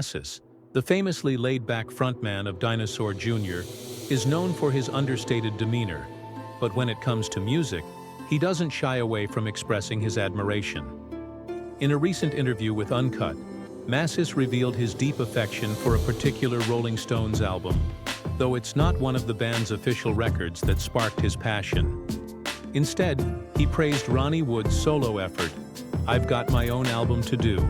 Mascis, the famously laid-back frontman of Dinosaur Jr., is known for his understated demeanor, but when it comes to music, he doesn't shy away from expressing his admiration. In a recent interview with Uncut, Mascis revealed his deep affection for a particular Rolling Stones album, though it's not one of the band's official records that sparked his passion. Instead, he praised Ronnie Wood's solo effort, "I've Got My Own Album to Do,"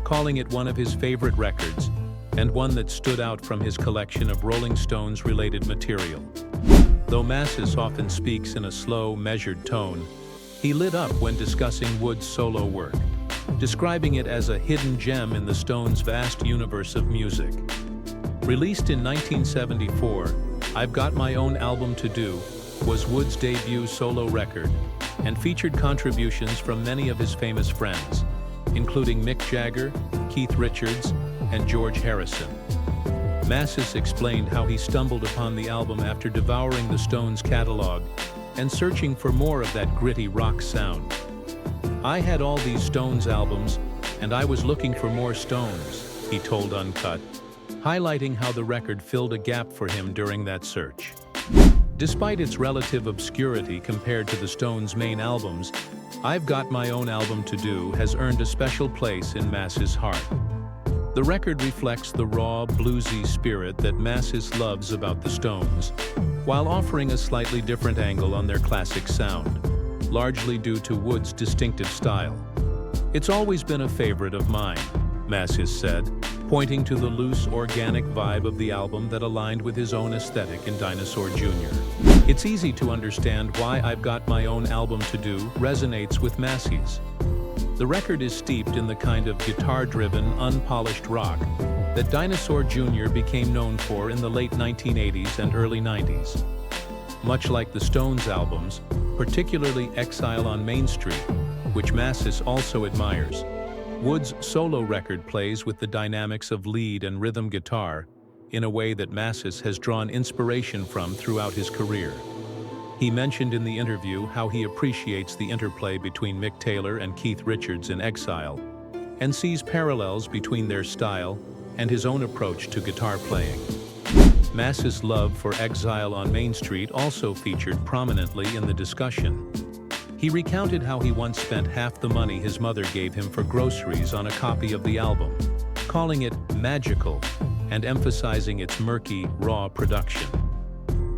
calling it one of his favorite records, and one that stood out from his collection of Rolling Stones-related material. Though Mascis often speaks in a slow, measured tone, he lit up when discussing Wood's solo work, describing it as a hidden gem in the Stones' vast universe of music. Released in 1974, "I've Got My Own Album to Do" was Wood's debut solo record and featured contributions from many of his famous friends, including Mick Jagger, Keith Richards, and George Harrison. Mascis explained how he stumbled upon the album after devouring the Stones' catalog and searching for more of that gritty rock sound. "I had all these Stones albums, and I was looking for more Stones," he told Uncut, highlighting how the record filled a gap for him during that search. Despite its relative obscurity compared to the Stones' main albums, "I've Got My Own Album to Do" has earned a special place in Mascis' heart. The record reflects the raw, bluesy spirit that Mascis loves about the Stones, while offering a slightly different angle on their classic sound, largely due to Wood's distinctive style. "It's always been a favorite of mine," Mascis said, pointing to the loose, organic vibe of the album that aligned with his own aesthetic in Dinosaur Jr. It's easy to understand why "I've Got My Own Album to Do" resonates with Mascis. The record is steeped in the kind of guitar-driven, unpolished rock that Dinosaur Jr. became known for in the late 1980s and early 90s. Much like the Stones albums, particularly "Exile on Main Street," which Mascis also admires, Wood's solo record plays with the dynamics of lead and rhythm guitar in a way that Mascis has drawn inspiration from throughout his career. He mentioned in the interview how he appreciates the interplay between Mick Taylor and Keith Richards in Exile, and sees parallels between their style and his own approach to guitar playing. Mascis' love for "Exile on Main Street" also featured prominently in the discussion. He recounted how he once spent half the money his mother gave him for groceries on a copy of the album, calling it magical and emphasizing its murky, raw production.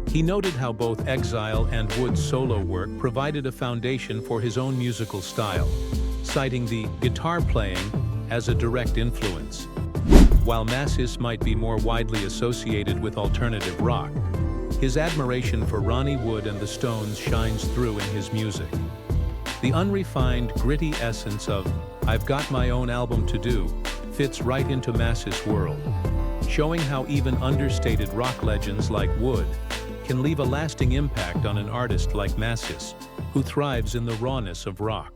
He noted how both Exile and Wood's solo work provided a foundation for his own musical style, citing the guitar playing as a direct influence. While Mascis might be more widely associated with alternative rock, his admiration for Ronnie Wood and the Stones shines through in his music. The unrefined, gritty essence of "I've Got My Own Album to Do" fits right into Mascis' world, showing how even understated rock legends like Wood can leave a lasting impact on an artist like Mascis, who thrives in the rawness of rock.